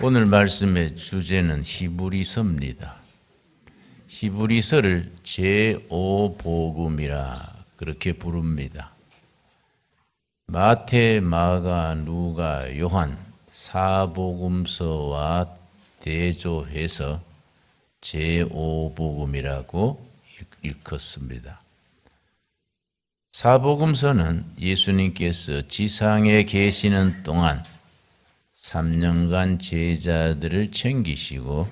오늘 말씀의 주제는 히브리서입니다. 히브리서를 제5복음이라 그렇게 부릅니다. 마태, 마가, 누가, 요한 사복음서와 대조해서 제5복음이라고 일컫습니다. 사복음서는 예수님께서 지상에 계시는 동안 3년간 제자들을 챙기시고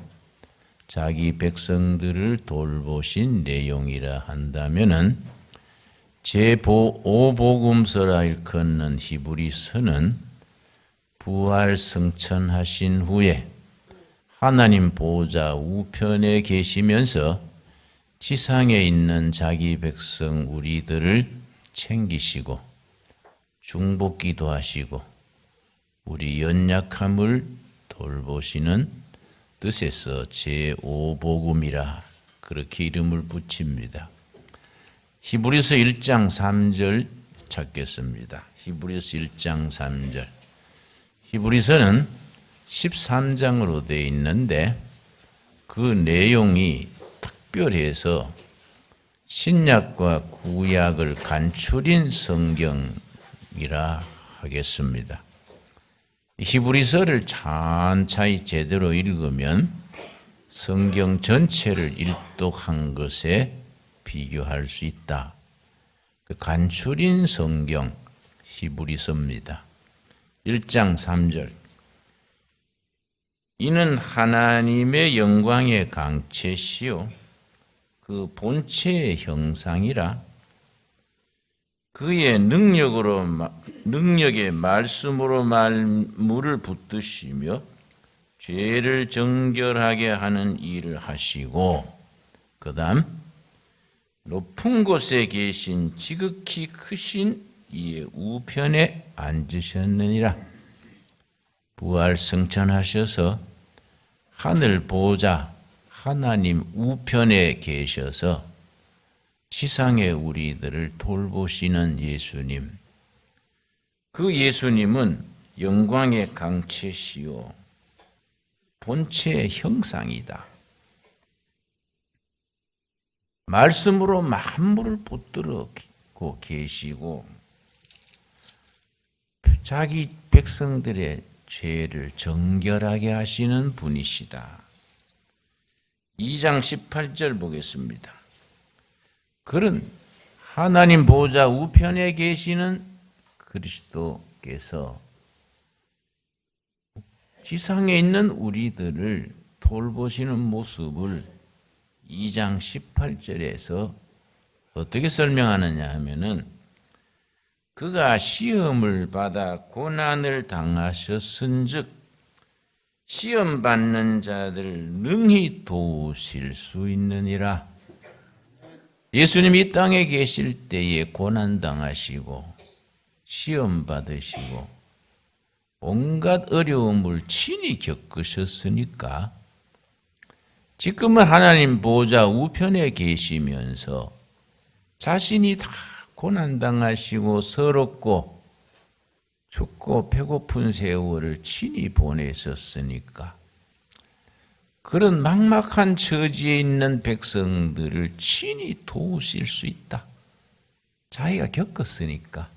자기 백성들을 돌보신 내용이라 한다면은 제5복음서라 일컫는 히브리서는 부활 승천하신 후에 하나님 보좌 우편에 계시면서 지상에 있는 자기 백성 우리들을 챙기시고 중보기도 하시고 우리 연약함을 돌보시는 뜻에서 제5복음이라 그렇게 이름을 붙입니다. 히브리서 1장 3절 찾겠습니다. 히브리서 1장 3절. 히브리서는 13장으로 되어 있는데 그 내용이 특별해서 신약과 구약을 간추린 성경이라 하겠습니다. 히브리서를 찬찬히 제대로 읽으면 성경 전체를 일독한 것에 비교할 수 있다. 그 간추린 성경 히브리서입니다. 1장 3절. 이는 하나님의 영광의 강체시요 그 본체의 형상이라 그의 능력의 말씀으로 물을 붙드시며 죄를 정결하게 하는 일을 하시고 그 다음 높은 곳에 계신 지극히 크신 이의 우편에 앉으셨느니라. 부활 승천하셔서 하늘 보좌 하나님 우편에 계셔서 지상의 우리들을 돌보시는 예수님. 그 예수님은 영광의 강체시요 본체의 형상이다. 말씀으로 만물을 붙들고 계시고 자기 백성들의 죄를 정결하게 하시는 분이시다. 2장 18절 보겠습니다. 그런 하나님 보좌 우편에 계시는 그리스도께서 지상에 있는 우리들을 돌보시는 모습을 2장 18절에서 어떻게 설명하느냐 하면은 그가 시험을 받아 고난을 당하셨은즉 시험 받는 자들을 능히 도우실 수 있느니라. 예수님이 이 땅에 계실 때에 고난 당하시고 시험 받으시고 온갖 어려움을 친히 겪으셨으니까 지금은 하나님 보좌 우편에 계시면서 자신이 다 고난 당하시고 서럽고 춥고 배고픈 세월을 친히 보내셨으니까 그런 막막한 처지에 있는 백성들을 친히 도우실 수 있다. 자기가 겪었으니까.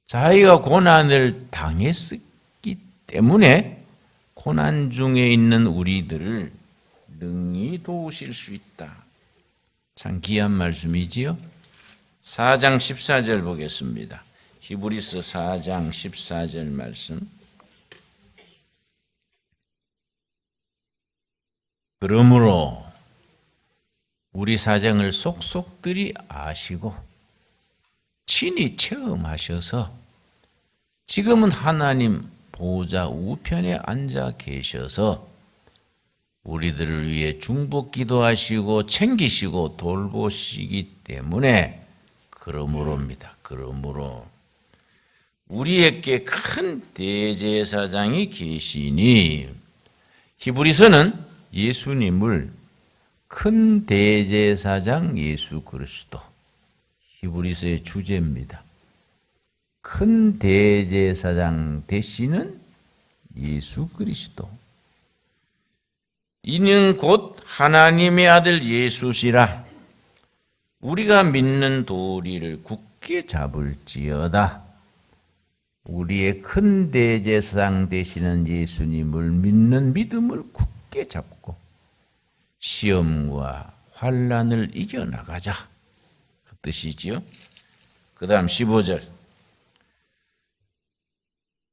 자기가 고난을 당했기 때문에 고난 중에 있는 우리들을 능히 도우실 수 있다. 참 귀한 말씀이지요. 4장 14절 보겠습니다. 히브리서 4장 14절 말씀. 그러므로 우리 사정을 속속들이 아시고 친히 체험하셔서 지금은 하나님 보좌 우편에 앉아 계셔서 우리들을 위해 중보기도 하시고 챙기시고 돌보시기 때문에 그러므로입니다. 그러므로 우리에게 큰 대제사장이 계시니 히브리서는 예수님을 큰 대제사장 예수 그리스도 히브리서의 주제입니다. 큰 대제사장 되시는 예수 그리스도. 이는 곧 하나님의 아들 예수시라. 우리가 믿는 도리를 굳게 잡을지어다. 우리의 큰 대제사장 되시는 예수님을 믿는 믿음을 굳게 잡고 시험과 환난을 이겨나가자. 그 뜻이지요. 그 다음 15절.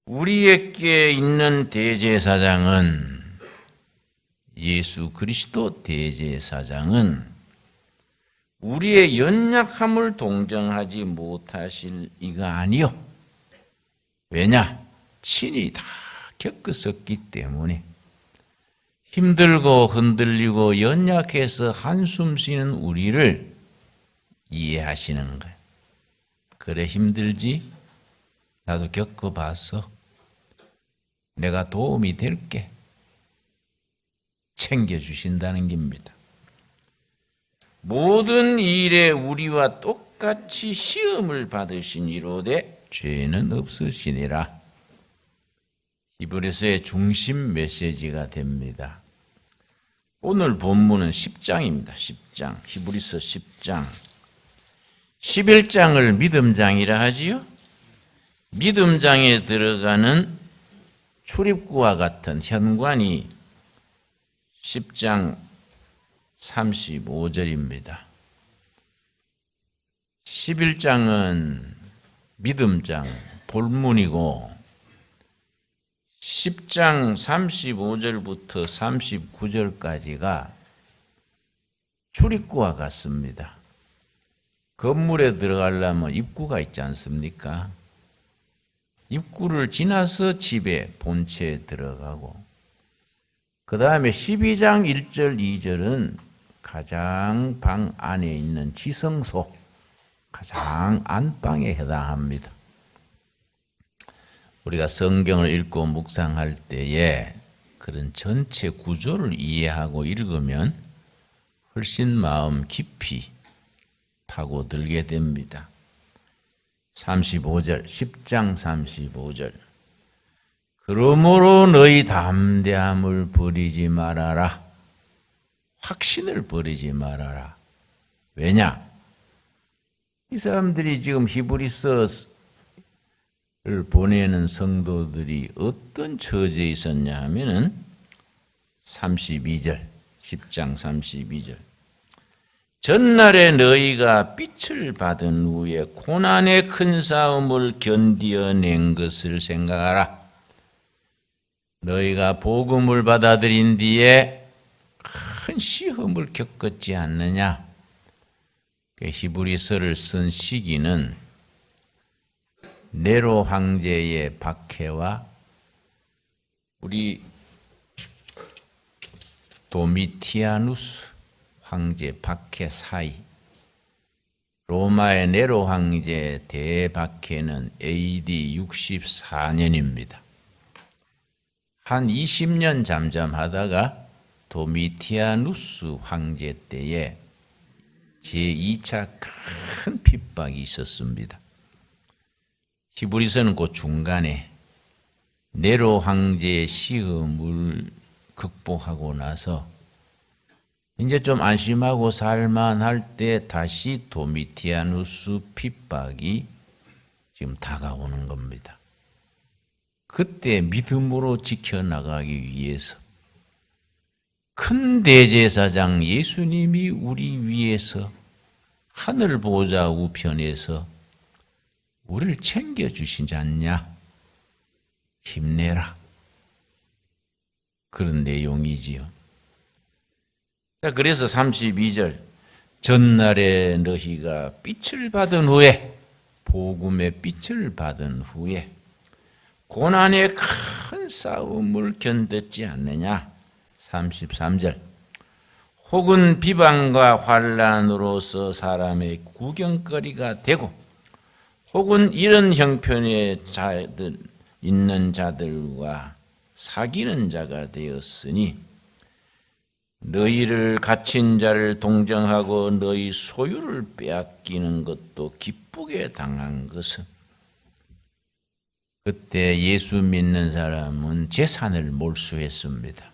우리에게 있는 대제사장은, 예수 그리스도 대제사장은 우리의 연약함을 동정하지 못하실 이가 아니요. 왜냐? 친히 다 겪었었기 때문에. 힘들고 흔들리고 연약해서 한숨 쉬는 우리를 이해하시는 거예요. 그래, 힘들지? 나도 겪어봤어. 내가 도움이 될게. 챙겨주신다는 겁니다. 모든 일에 우리와 똑같이 시험을 받으신 이로되 죄는 없으시니라. 히브리서의 중심 메시지가 됩니다. 오늘 본문은 10장입니다. 10장. 히브리서 10장. 11장을 믿음장이라 하지요. 믿음장에 들어가는 출입구와 같은 현관이 10장 35절입니다. 11장은 믿음장, 본문이고 10장 35절부터 39절까지가 출입구와 같습니다. 건물에 들어가려면 입구가 있지 않습니까? 입구를 지나서 집에 본체에 들어가고, 그 다음에 12장 1절 2절은 가장 방 안에 있는 지성소, 가장 안방에 해당합니다. 우리가 성경을 읽고 묵상할 때에 그런 전체 구조를 이해하고 읽으면 훨씬 마음 깊이 파고들게 됩니다. 35절, 10장 35절. 그러므로 너희 담대함을 버리지 말아라. 확신을 버리지 말아라. 왜냐? 이 사람들이 지금 히브리서를 보내는 성도들이 어떤 처지에 있었냐 하면은 32절, 10장 32절. 전날에 너희가 빛을 받은 후에 고난의 큰 싸움을 견디어낸 것을 생각하라. 너희가 복음을 받아들인 뒤에 큰 시험을 겪었지 않느냐. 히브리서를 쓴 시기는 네로 황제의 박해와 우리 도미티아누스 황제 박해 사이. 로마의 네로 황제 대박해는 AD 64년입니다. 한 20년 잠잠하다가 도미티아누스 황제 때에 제2차 큰 핍박이 있었습니다. 히브리서는 그 중간에 네로 황제의 시험을 극복하고 나서 이제 좀 안심하고 살만할 때 다시 도미티아누스 핍박이 지금 다가오는 겁니다. 그때 믿음으로 지켜나가기 위해서 큰 대제사장 예수님이 우리 위해서 하늘 보좌 우편에서 우리를 챙겨주시지 않냐? 힘내라. 그런 내용이지요. 자, 그래서 32절. 전날에 너희가 빛을 받은 후에, 복음의 빛을 받은 후에 고난의 큰 싸움을 견뎠지 않느냐. 33절. 혹은 비방과 환난으로서 사람의 구경거리가 되고, 혹은 이런 형편에 있는 자들과 사귀는 자가 되었으니 너희를 갇힌 자를 동정하고 너희 소유를 빼앗기는 것도 기쁘게 당한 것은, 그때 예수 믿는 사람은 재산을 몰수했습니다.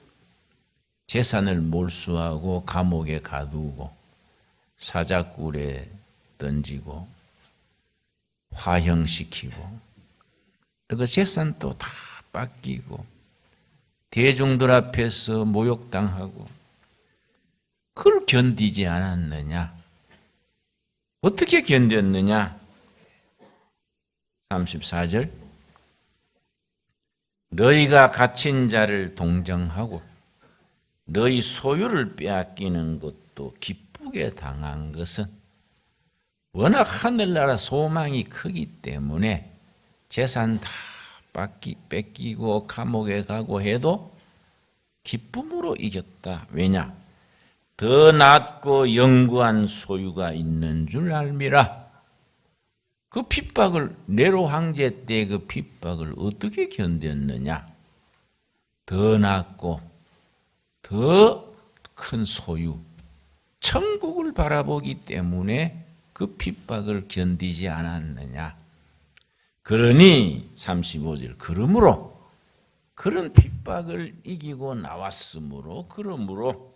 재산을 몰수하고 감옥에 가두고 사자굴에 던지고 화형시키고 그 재산 또 다 뺏기고 대중들 앞에서 모욕당하고 그걸 견디지 않았느냐? 어떻게 견뎠느냐? 34절 너희가 갇힌 자를 동정하고 너희 소유를 빼앗기는 것도 기쁘게 당한 것은 워낙 하늘나라 소망이 크기 때문에 재산 다 뺏기고 감옥에 가고 해도 기쁨으로 이겼다. 왜냐? 더 낫고 영구한 소유가 있는 줄 알미라. 그 핍박을 네로 황제 때 그 핍박을 어떻게 견뎠느냐? 더 낫고 더 큰 소유, 천국을 바라보기 때문에 그 핍박을 견디지 않았느냐? 그러니 35절 그러므로 그런 핍박을 이기고 나왔으므로 그러므로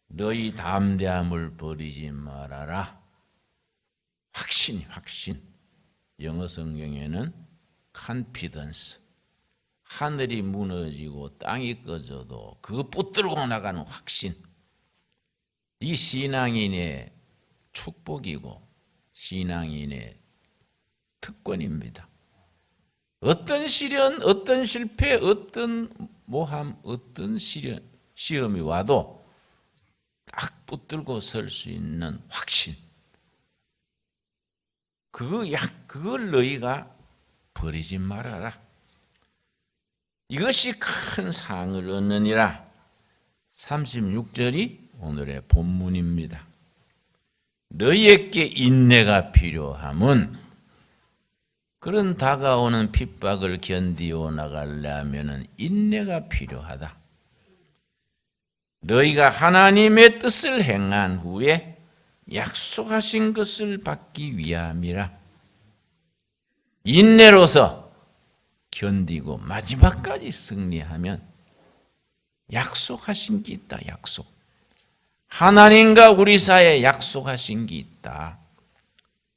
너희 담대함을 버리지 말아라. 확신 영어 성경에는 confidence 하늘이 무너지고 땅이 꺼져도 그거 붙들고 나가는 확신. 이 신앙인의 축복이고 신앙인의 특권입니다. 어떤 시련, 어떤 실패, 어떤 모함, 어떤 시험이 와도 딱 붙들고 설 수 있는 확신. 그걸 너희가 버리지 말아라. 이것이 큰 상을 얻느니라. 36절이 오늘의 본문입니다. 너희에게 인내가 필요함은 그런 다가오는 핍박을 견디어 나가려면 인내가 필요하다. 너희가 하나님의 뜻을 행한 후에 약속하신 것을 받기 위함이라. 인내로서 견디고 마지막까지 승리하면 약속하신 게 있다. 약속. 하나님과 우리 사이에 약속하신 게 있다.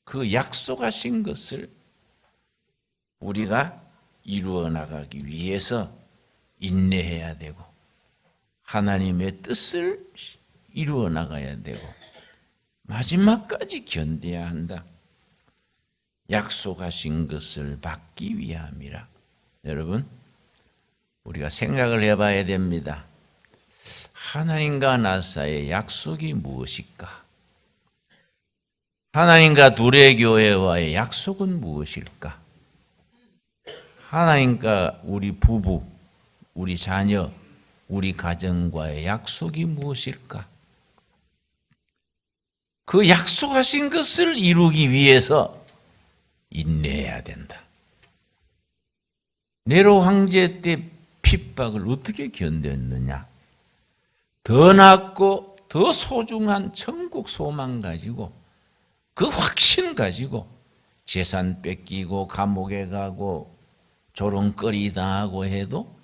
그 약속하신 것을 우리가 이루어 나가기 위해서 인내해야 되고 하나님의 뜻을 이루어 나가야 되고 마지막까지 견뎌야 한다. 약속하신 것을 받기 위함이라. 여러분, 우리가 생각을 해봐야 됩니다. 하나님과 나 사이의 약속이 무엇일까? 하나님과 둘의 교회와의 약속은 무엇일까? 하나님과 우리 부부, 우리 자녀, 우리 가정과의 약속이 무엇일까? 그 약속하신 것을 이루기 위해서 인내해야 된다. 네로 황제 때 핍박을 어떻게 견뎠느냐? 더 낫고 더 소중한 천국 소망 가지고 그 확신 가지고 재산 뺏기고 감옥에 가고 조롱거리 당하고 해도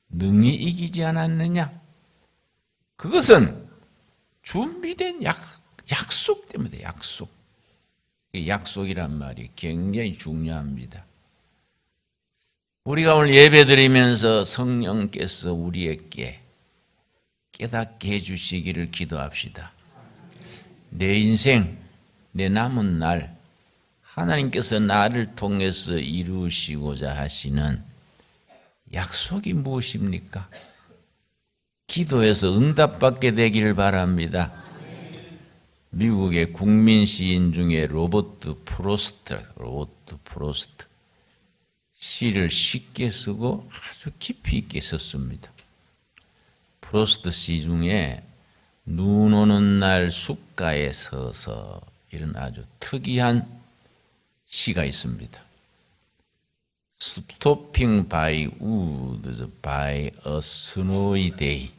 능히 이기지 않았느냐? 그것은 준비된 약속 때문에 약속. 약속이란 말이 굉장히 중요합니다. 우리가 오늘 예배드리면서 성령께서 우리에게 깨닫게 해주시기를 기도합시다. 내 인생, 내 남은 날 하나님께서 나를 통해서 이루시고자 하시는 약속이 무엇입니까? 기도해서 응답받게 되기를 바랍니다. 미국의 국민 시인 중에 로버트 프로스트 시를 쉽게 쓰고 아주 깊이 있게 썼습니다. 프로스트 시 중에 눈 오는 날 숲가에 서서 이런 아주 특이한 시가 있습니다. Stopping by woods by a snowy day.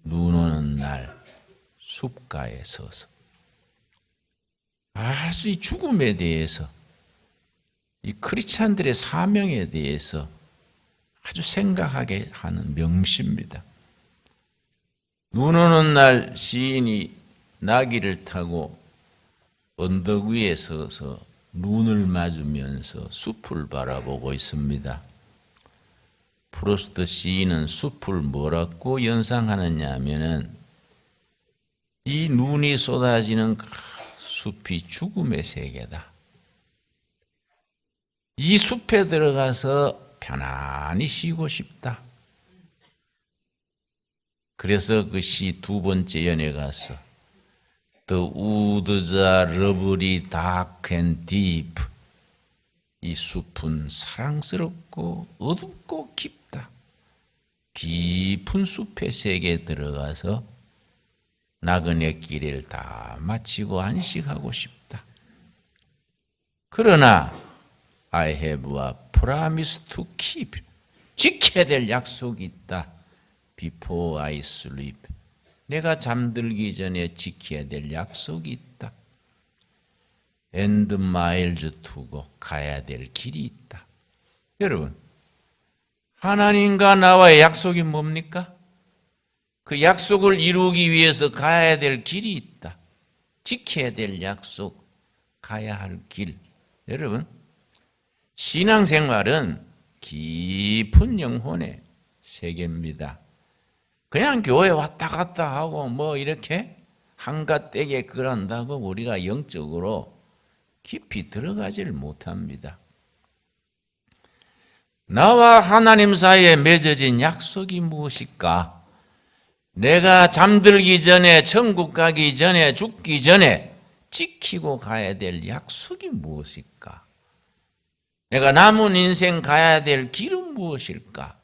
눈 오는 날 숲가에 서서 아주 이 죽음에 대해서 이 크리스찬들의 사명에 대해서 아주 생각하게 하는 명시입니다. 눈 오는 날 시인이 나귀를 타고 언덕 위에 서서 눈을 맞으면서 숲을 바라보고 있습니다. 프로스트 시인은 숲을 뭐라고 연상하느냐 하면은 이 눈이 쏟아지는 숲이 죽음의 세계다. 이 숲에 들어가서 편안히 쉬고 싶다. 그래서 그 시 두 번째 연에 가서 The woods are lovely, dark and deep. 이 숲은 사랑스럽고 어둡고 깊다. 깊은 숲의 세계에 들어가서 나그네 길을 다 마치고 안식하고 싶다. 그러나 I have a promise to keep. 지켜야 될 약속이 있다. Before I sleep. 내가 잠들기 전에 지켜야 될 약속이 있다. And miles to go. 가야 될 길이 있다. 여러분, 하나님과 나와의 약속이 뭡니까? 그 약속을 이루기 위해서 가야 될 길이 있다. 지켜야 될 약속, 가야 할 길. 여러분, 신앙생활은 깊은 영혼의 세계입니다. 그냥 교회 왔다 갔다 하고 뭐 이렇게 한가되게 그런다고 우리가 영적으로 깊이 들어가지를 못합니다. 나와 하나님 사이에 맺어진 약속이 무엇일까? 내가 잠들기 전에, 천국 가기 전에, 죽기 전에 지키고 가야 될 약속이 무엇일까? 내가 남은 인생 가야 될 길은 무엇일까?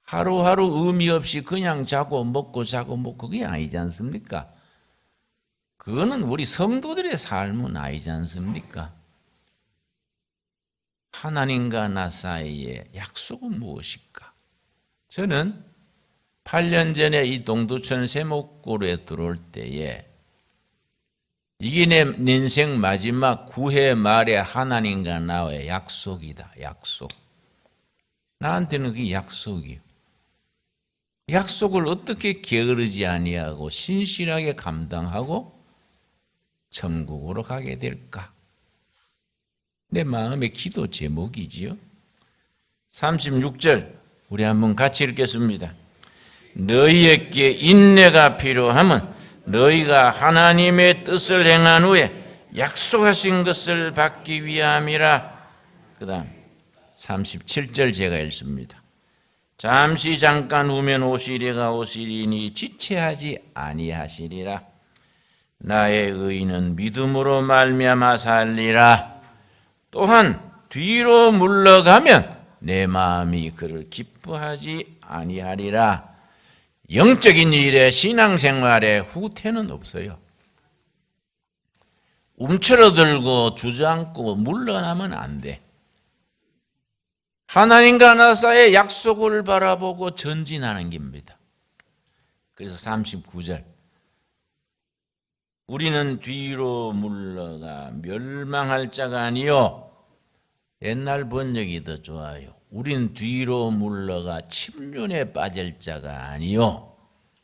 하루하루 의미 없이 그냥 자고 먹고 그게 아니지 않습니까? 그거는 우리 성도들의 삶은 아니지 않습니까? 하나님과 나 사이의 약속은 무엇일까? 저는 8년 전에 이 동두천 세목고루에 들어올 때에 이게 내 인생 마지막 9회 말에 하나님과 나의 약속이다. 약속. 나한테는 그게 약속이에요. 약속을 어떻게 게으르지 아니하고 신실하게 감당하고 천국으로 가게 될까? 내 마음의 기도 제목이지요. 36절 우리 한번 같이 읽겠습니다. 너희에게 인내가 필요하면 너희가 하나님의 뜻을 행한 후에 약속하신 것을 받기 위함이라. 그 다음 37절 제가 읽습니다. 잠시 잠깐 후면 오시리가 오시리니 지체하지 아니하시리라. 나의 의인은 믿음으로 말미암아 살리라. 또한 뒤로 물러가면 내 마음이 그를 기뻐하지 아니하리라. 영적인 일에 신앙생활에 후퇴는 없어요. 움츠러들고 주저앉고 물러나면 안 돼. 하나님과 나 사이의 약속을 바라보고 전진하는 겁니다. 그래서 39절 우리는 뒤로 물러가 멸망할 자가 아니요. 옛날 번역이 더 좋아요. 우린 뒤로 물러가 침륜에 빠질 자가 아니요.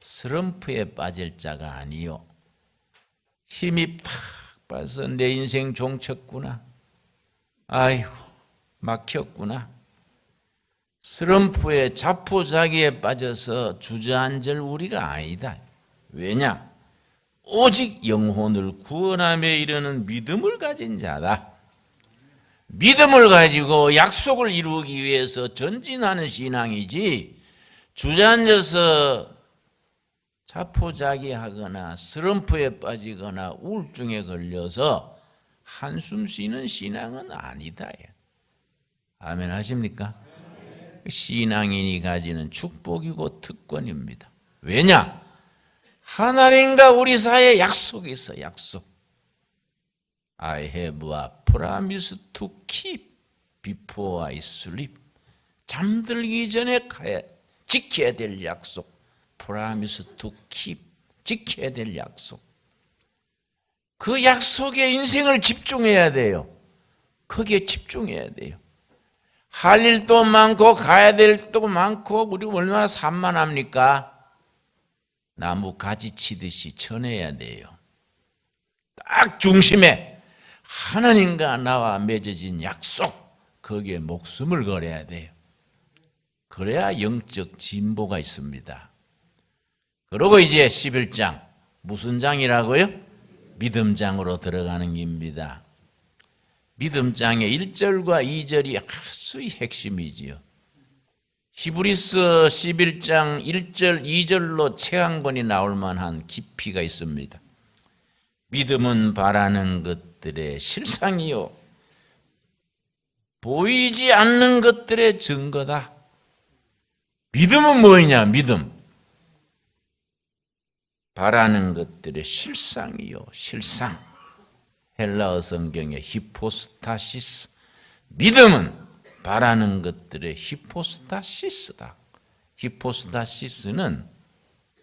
슬럼프에 빠질 자가 아니요. 힘이 팍 빠서 내 인생 종쳤구나. 아이고 막혔구나. 슬럼프에 자포자기에 빠져서 주저앉을 우리가 아니다. 왜냐? 오직 영혼을 구원함에 이르는 믿음을 가진 자다. 믿음을 가지고 약속을 이루기 위해서 전진하는 신앙이지 주저앉아서 자포자기하거나 슬럼프에 빠지거나 우울증에 걸려서 한숨 쉬는 신앙은 아니다. 아멘 하십니까? 신앙인이 가지는 축복이고 특권입니다. 왜냐? 하나님과 우리 사이에 약속이 있어. 약속. I have a promise to keep before I sleep. 잠들기 전에 지켜야 될 약속. Promise to keep. 지켜야 될 약속. 그 약속에 인생을 집중해야 돼요. 거기에 집중해야 돼요. 할 일도 많고 가야 될 일도 많고 우리 얼마나 산만합니까? 나무 가지 치듯이 쳐내야 돼요. 딱 중심에 하나님과 나와 맺어진 약속, 거기에 목숨을 걸어야 돼요. 그래야 영적 진보가 있습니다. 그리고 이제 11장 무슨 장이라고요? 믿음장으로 들어가는 겁니다. 믿음장의 1절과 2절이 아주 핵심이지요. 히브리서 11장 1절 2절로 책 한 권이 나올 만한 깊이가 있습니다. 믿음은 바라는 것들의 실상이요 보이지 않는 것들의 증거다. 믿음은 뭐냐? 믿음 바라는 것들의 실상이요 실상. 헬라어 성경의 히포스타시스. 믿음은 바라는 것들의 히포스타시스다. 히포스타시스는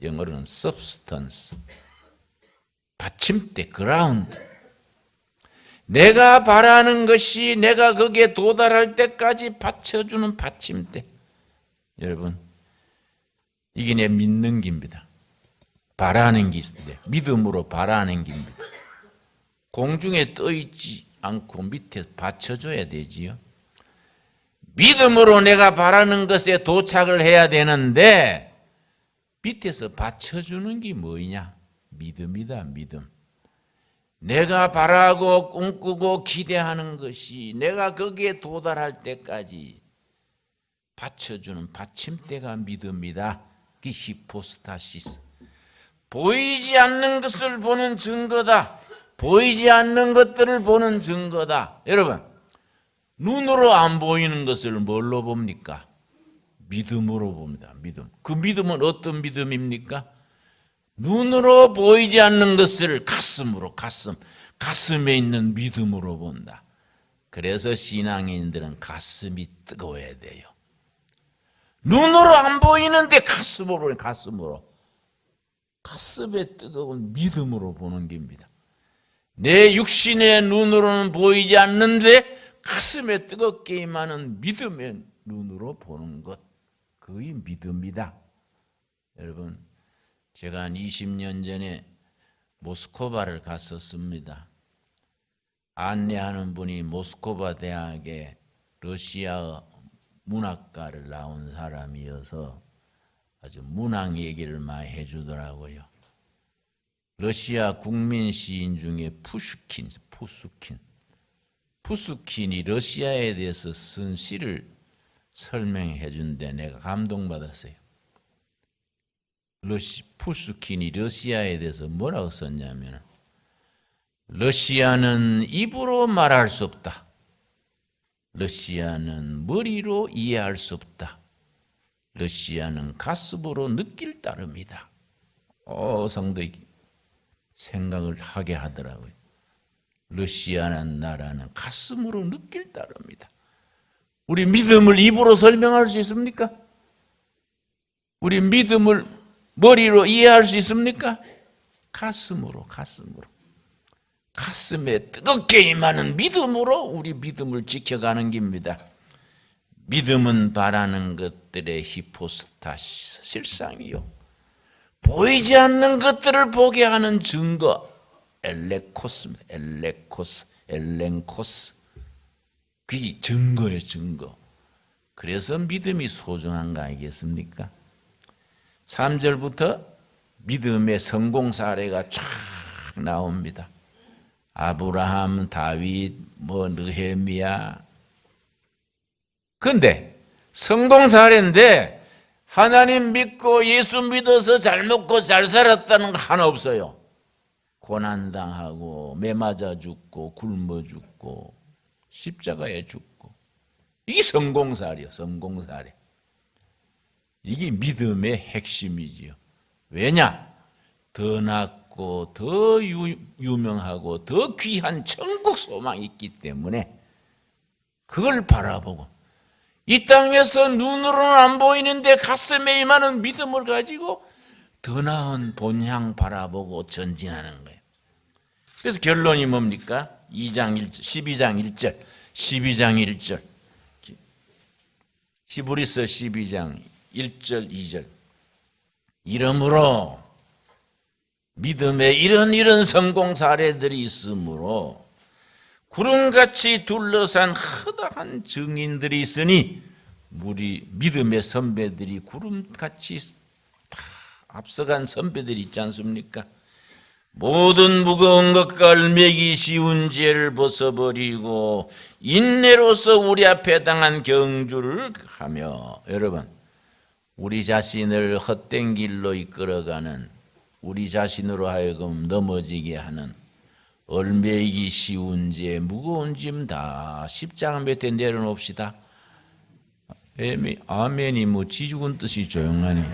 영어로는 substance, 받침대, 그라운드. 내가 바라는 것이 내가 거기에 도달할 때까지 받쳐주는 받침대. 여러분, 이게 내 믿는 겁니다. 바라는 것입니다. 믿음으로 바라는 겁니다. 공중에 떠있지 않고 밑에 받쳐줘야 되지요. 믿음으로 내가 바라는 것에 도착을 해야 되는데 밑에서 받쳐주는 게 뭐냐? 믿음이다. 믿음. 내가 바라고 꿈꾸고 기대하는 것이 내가 거기에 도달할 때까지 받쳐주는 받침대가 믿음이다. 그 히포스타시스. 보이지 않는 것을 보는 증거다. 보이지 않는 것들을 보는 증거다. 여러분, 눈으로 안 보이는 것을 뭘로 봅니까? 믿음으로 봅니다. 믿음. 그 믿음은 어떤 믿음입니까? 눈으로 보이지 않는 것을 가슴으로, 가슴에 있는 믿음으로 본다. 그래서 신앙인들은 가슴이 뜨거워야 돼요. 눈으로 안 보이는데 가슴에 뜨거운 믿음으로 보는 겁니다. 내 육신의 눈으로는 보이지 않는데 가슴에 뜨겁게 임하는 믿음의 눈으로 보는 것, 그게 믿음이다. 여러분, 제가 한 20년 전에 모스크바를 갔었습니다. 안내하는 분이 모스크바 대학의 러시아 문학과를 나온 사람이어서 아주 문학 얘기를 많이 해주더라고요. 러시아 국민 시인 중에 푸스킨이 러시아에 대해서 쓴 시를 설명해 준데 내가 감동받았어요. 푸스킨이 러시아에 대해서 뭐라고 썼냐면, 러시아는 입으로 말할 수 없다. 러시아는 머리로 이해할 수 없다. 러시아는 가슴으로 느낄 따름이다. 성도의 생각을 하게 하더라고요. 러시아라는 나라는 가슴으로 느낄 따릅니다. 우리 믿음을 입으로 설명할 수 있습니까? 우리 믿음을 머리로 이해할 수 있습니까? 가슴으로. 가슴에 뜨겁게 임하는 믿음으로 우리 믿음을 지켜가는 겁니다. 믿음은 바라는 것들의 히포스타시스, 실상이요. 보이지 않는 것들을 보게 하는 증거, 엘렌코스. 그게 증거예요, 증거. 그래서 믿음이 소중한 거 아니겠습니까? 3절부터 믿음의 성공 사례가 쫙 나옵니다. 아브라함, 다윗, 느헤미야. 근데 성공 사례인데 하나님 믿고 예수 믿어서 잘 먹고 잘 살았다는 거 하나 없어요. 고난당하고 매 맞아 죽고 굶어 죽고 십자가에 죽고. 이게 성공 사례예요. 성공 사례. 이게 믿음의 핵심이지요. 왜냐? 더 낫고 더 유명하고 더 귀한 천국 소망이 있기 때문에 그걸 바라보고, 이 땅에서 눈으로는 안 보이는데 가슴에 임하는 믿음을 가지고 더 나은 본향 바라보고 전진하는 거예요. 그래서 결론이 뭡니까? 12장 1절. 12장 1절, 히브리서 12장 1절 2절. 이러므로 믿음에 이런 성공 사례들이 있으므로 구름같이 둘러싼 허다한 증인들이 있으니, 우리 믿음의 선배들이 구름같이 다 앞서간 선배들이 있지 않습니까? 모든 무거운 것과 얼매기 쉬운 죄를 벗어버리고 인내로서 우리 앞에 당한 경주를 하며, 여러분, 우리 자신을 헛된 길로 이끌어가는, 우리 자신으로 하여금 넘어지게 하는 얼매기 쉬운 죄, 무거운 짐 다 십자가 밑에 내려놓읍시다. 아멘이 뭐 지죽은 뜻이 조용하네.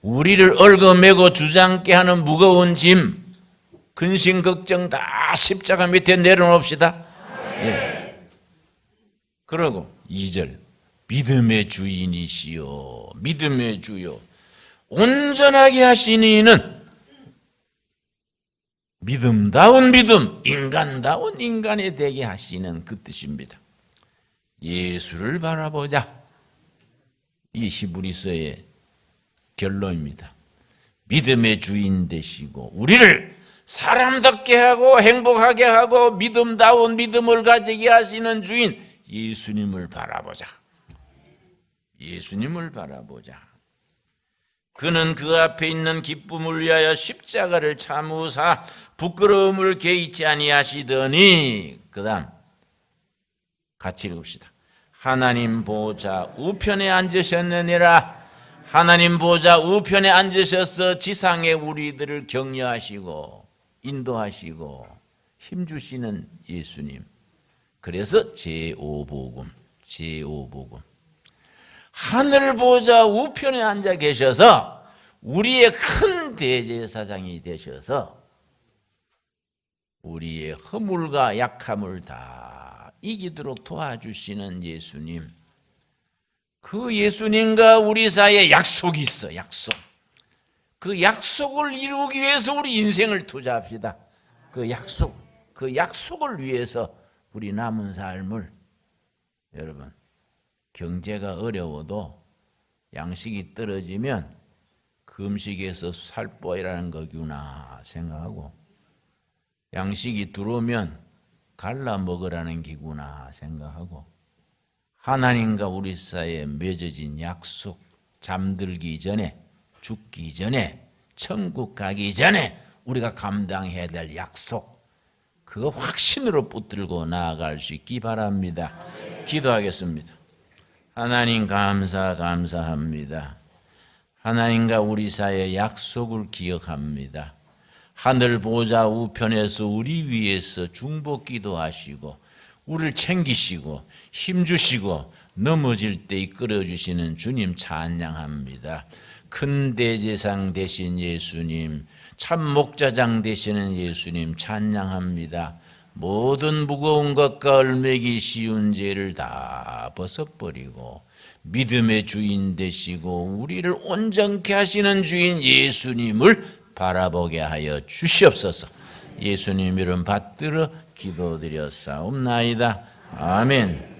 우리를 얽어매고 주장케 하는 무거운 짐, 근심 걱정 다 십자가 밑에 내려놓읍시다. 예. 그러고 2절, 믿음의 주인이시요 믿음의 주요 온전하게 하시는 이는, 믿음다운 믿음, 인간다운 인간이 되게 하시는 그 뜻입니다. 예수를 바라보자. 이 히브리서의 결론입니다. 믿음의 주인 되시고 우리를 사람답게 하고 행복하게 하고 믿음다운 믿음을 가지게 하시는 주인 예수님을 바라보자. 예수님을 바라보자. 그는 그 앞에 있는 기쁨을 위하여 십자가를 참으사 부끄러움을 개의치 아니하시더니, 그 다음 같이 읽읍시다. 하나님 보좌 우편에 앉으셨느니라. 하나님 보좌 우편에 앉으셔서 지상의 우리들을 격려하시고 인도하시고 힘주시는 예수님. 그래서 제5복음. 하늘 보좌 우편에 앉아 계셔서 우리의 큰 대제사장이 되셔서 우리의 허물과 약함을 다 이기도록 도와주시는 예수님. 그 예수님과 우리 사이에 약속이 있어. 약속. 그 약속을 이루기 위해서 우리 인생을 투자합시다. 그 약속을 위해서 우리 남은 삶을, 여러분, 경제가 어려워도 양식이 떨어지면 금식에서 살보이라는 거구나 생각하고, 양식이 들어오면 갈라 먹으라는 기구나 생각하고, 하나님과 우리 사이에 맺어진 약속, 잠들기 전에, 죽기 전에, 천국 가기 전에 우리가 감당해야 될 약속, 그거 확신으로 붙들고 나아갈 수 있기 바랍니다. 기도하겠습니다. 하나님 감사합니다. 하나님과 우리 사이의 약속을 기억합니다. 하늘 보좌 우편에서 우리 위해서 중보기도 하시고 우리를 챙기시고 힘주시고 넘어질 때 이끌어주시는 주님 찬양합니다. 큰 대제사장 되신 예수님, 참 목자장 되시는 예수님 찬양합니다. 모든 무거운 것과 얼매기 쉬운 죄를 다 벗어버리고 믿음의 주인 되시고 우리를 온전케 하시는 주인 예수님을 바라보게 하여 주시옵소서. 예수님 이름 받들어 기도드렸사옵나이다. 아멘.